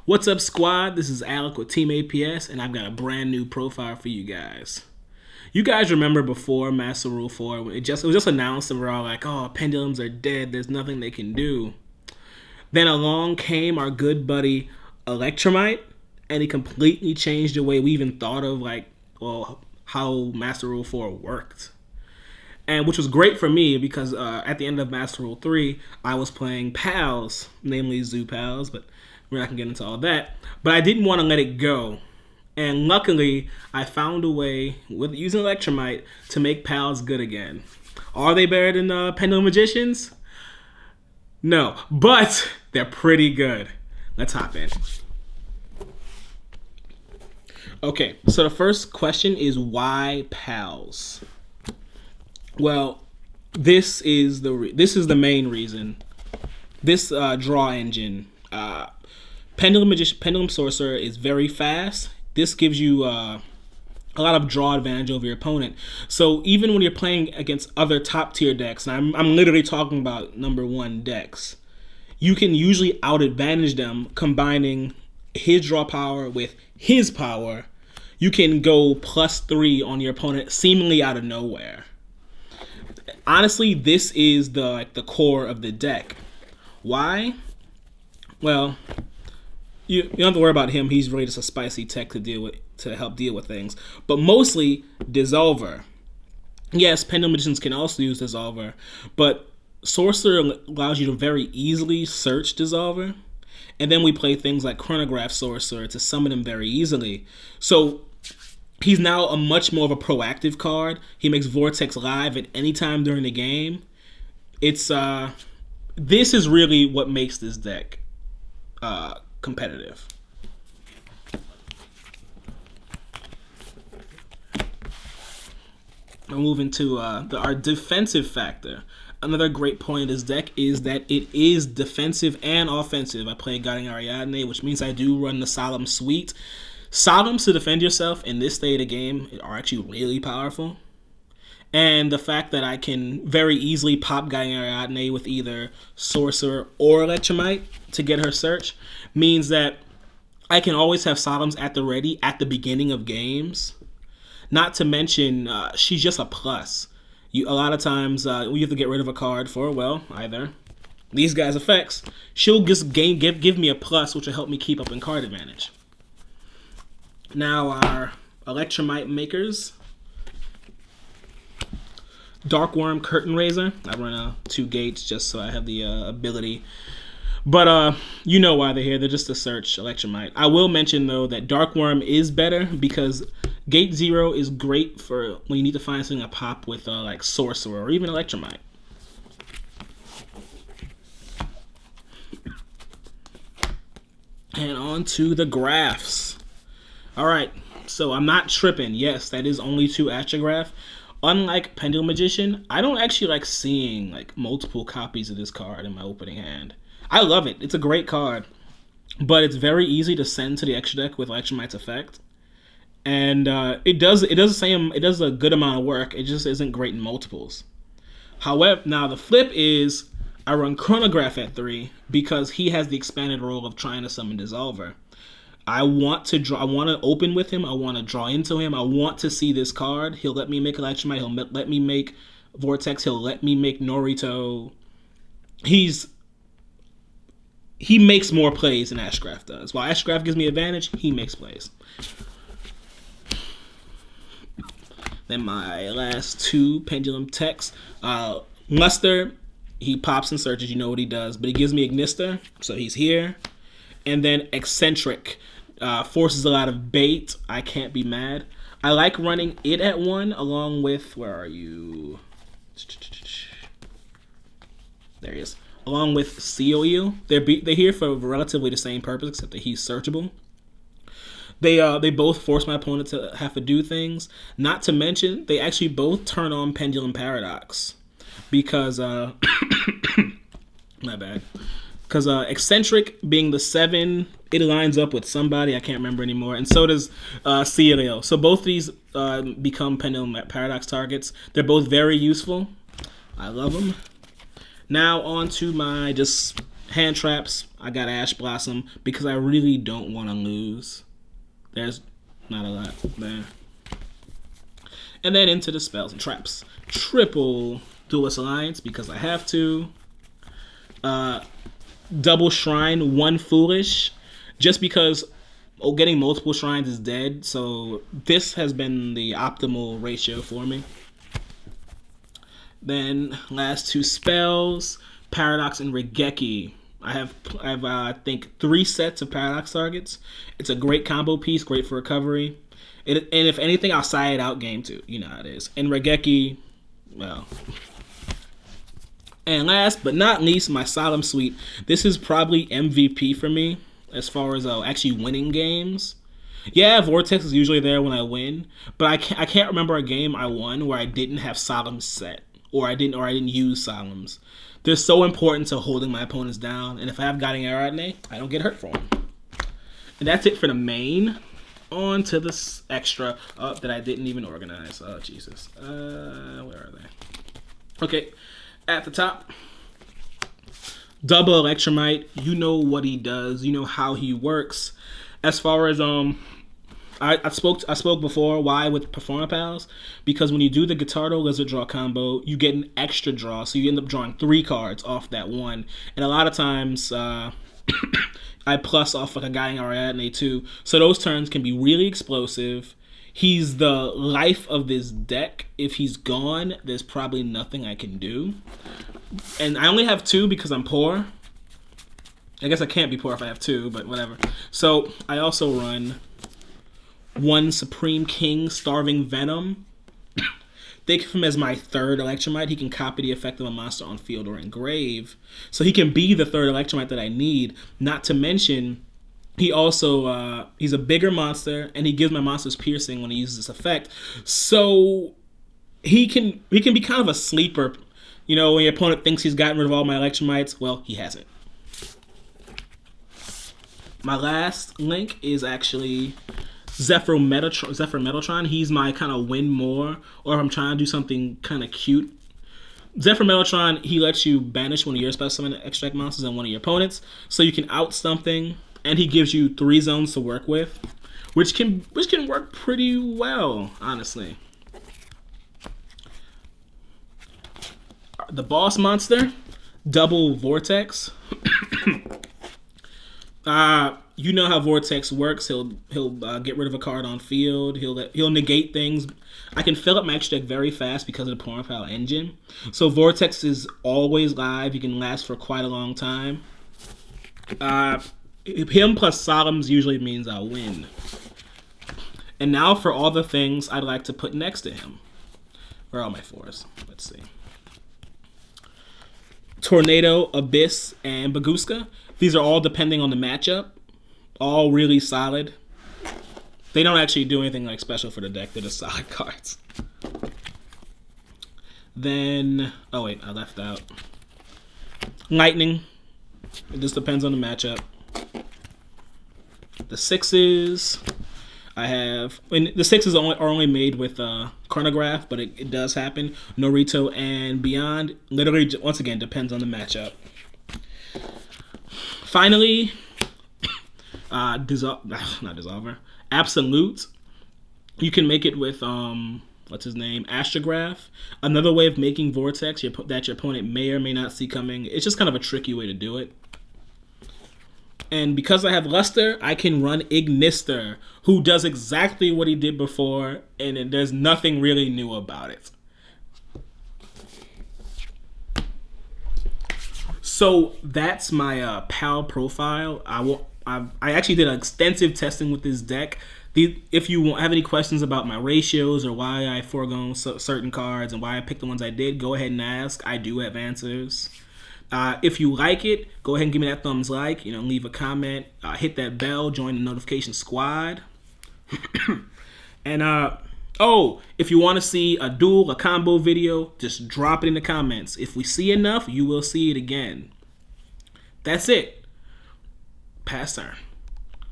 What's up, squad? This is Alec with Team APS, and I've got a brand new profile for you guys. You guys remember before Master Rule 4, when it was just announced and we're all like, oh, pendulums are dead, there's nothing they can do. Then along came our good buddy Electrumite, and he completely changed the way we even thought of how Master Rule 4 worked. And which was great for me because at the end of Master Rule 3, I was playing Pals, namely Zoo Pals, but we're not going to get into all that. But I didn't want to let it go. And luckily, I found a way, with using Electrumite, to make Pals good again. Are they better than Pendulum Magicians? No, but they're pretty good. Let's hop in. Okay, so the first question is why Pals? Well, this is the main reason. This draw engine, Pendulum Sorcerer is very fast. This gives you a lot of draw advantage over your opponent. So even when you're playing against other top tier decks, and I'm literally talking about number 1 decks, you can usually out advantage them combining his draw power with his power. You can go +3 on your opponent seemingly out of nowhere. Honestly, this is the core of the deck. Why? Well, you don't have to worry about him. He's really just a spicy tech to help deal with things. But mostly Dissolver. Yes, Pendulum Magicians can also use Dissolver, but Sorcerer allows you to very easily search Dissolver. And then we play things like Chronograph Sorcerer to summon him very easily. So he's now a much more of a proactive card. He makes Vortex live at any time during the game. It's this is really what makes this deck competitive. We'll move into our defensive factor. Another great point of this deck is that it is defensive and offensive. I play Guiding Ariadne, which means I do run the Solemn Suite. Solemns to defend yourself in this state of game are actually really powerful. And the fact that I can very easily pop Guiding Ariadne with either Sorcerer or Electrumite to get her search means that I can always have Solemns at the ready at the beginning of games. Not to mention, she's just a plus. A lot of times, we have to get rid of a card for, well, either these guys' effects. She'll just give me a plus, which will help me keep up in card advantage. Now, our Electrumite makers. Darkworm Curtain Raiser. I run 2 gates just so I have the ability. But you know why they're here. They're just to search Electrumite. I will mention, though, that Darkworm is better because Gate 0 is great for when you need to find something to pop with like Sorcerer or even Electrumite. And on to the graphs. Alright, so I'm not tripping. Yes, that is only 2 Astrograph. Unlike Pendulum Magician, I don't actually like seeing like multiple copies of this card in my opening hand. I love it. It's a great card. But it's very easy to send to the extra deck with Electrumite's effect. And it does a good amount of work. It just isn't great in multiples. However, now the flip is I run Chronograph at 3 because he has the expanded role of trying to summon Dissolver. I want to open with him. I want to draw into him. I want to see this card. He'll let me make Electrumite. He'll let me make Vortex. He'll let me make Norito. He makes more plays than Ashgraph does. While Ashgraph gives me advantage, he makes plays. Then my last 2 Pendulum techs. Luster, he pops and searches. You know what he does. But he gives me Ignister, so he's here. And then Eccentric. Forces a lot of bait. I can't be mad. I like running it at 1 along with, where are you? There he is. Along with Seal Eel. They're here for relatively the same purpose, except that he's searchable. They both force my opponent to have to do things. Not to mention, they actually both turn on Pendulum Paradox. Because, my bad. Because Eccentric being the 7, it lines up with somebody, I can't remember anymore, and so does Cielo. So both these become Pendulum Paradox targets. They're both very useful. I love them. Now on to my just Hand traps, I got Ash Blossom because I really don't want to lose. There's not a lot there. And then into the spells and traps. Triple Duelist Alliance because I have to. Double Shrine, 1 Foolish, just because getting multiple shrines is dead. So this has been the optimal ratio for me. Then last 2 spells, Paradox and Regeki. I have I think 3 sets of Paradox targets. It's a great combo piece, great for recovery. And if anything, I'll side out game 2. You know how it is. And Regeki, well. And last but not least, my Solemn Suite. This is probably MVP for me as far as actually winning games. Yeah, Vortex is usually there when I win, but I can't remember a game I won where I didn't have Solemn set or I didn't use Solemns. They're so important to holding my opponents down, and if I have Guiding Arrow I don't get hurt for them. And that's it for the main. On to this extra that I didn't even organize. Oh Jesus, where are they? Okay. At the top, double Electrumite. You know what he does. You know how he works. As far as I spoke before. Why with Performapals? Because when you do the Guitardo Lizard Draw combo, you get an extra draw, so you end up drawing 3 cards off that one. And a lot of times, I plus off like a Guiding Ariadne too. So those turns can be really explosive. He's the life of this deck. If he's gone, there's probably nothing I can do. And I only have 2 because I'm poor. I guess I can't be poor if I have 2, but whatever. So I also run 1 Supreme King Starving Venom. Think of him as my 3rd Electrumite. He can copy the effect of a monster on field or engrave. So he can be the 3rd Electrumite that I need. Not to mention, he also, he's a bigger monster, and he gives my monsters piercing when he uses this effect. So he can be kind of a sleeper. You know, when your opponent thinks he's gotten rid of all my Electrumites, well, he hasn't. My last link is actually Zephyr Metaltron. He's my kind of win more, or if I'm trying to do something kind of cute. Zephyr Metaltron, he lets you banish one of your special summon extract monsters and one of your opponents, so you can out something. And he gives you 3 zones to work with, which can work pretty well, honestly. The boss monster, double Vortex. You know how Vortex works. He'll get rid of a card on field. He'll negate things. I can fill up my extra deck very fast because of the Performapal engine. So Vortex is always live. He can last for quite a long time. Him plus Solemns usually means I'll win. And now for all the things I'd like to put next to him. Where are all my 4s? Let's see. Tornado, Abyss, and Baguska. These are all depending on the matchup. All really solid. They don't actually do anything like special for the deck. They're just solid cards. Then, oh wait, I left out Lightning. It just depends on the matchup. The 6s, I have, and the 6s are only made with Chronograph, but it does happen. Norito and Beyond, literally, once again, depends on the matchup. Finally, not Dissolver, Absolute. You can make it with, what's his name, Astrograph. Another way of making Vortex that your opponent may or may not see coming. It's just kind of a tricky way to do it. And because I have Luster, I can run Ignister, who does exactly what he did before, and there's nothing really new about it. So that's my PAL profile. I actually did extensive testing with this deck. If you have any questions about my ratios or why I forego certain cards and why I picked the ones I did, go ahead and ask. I do have answers. If you like it, go ahead and give me that thumbs like. Leave a comment. Hit that bell. Join the notification squad. And if you want to see a duel, a combo video, just drop it in the comments. If we see enough, you will see it again. That's it. Pass turn.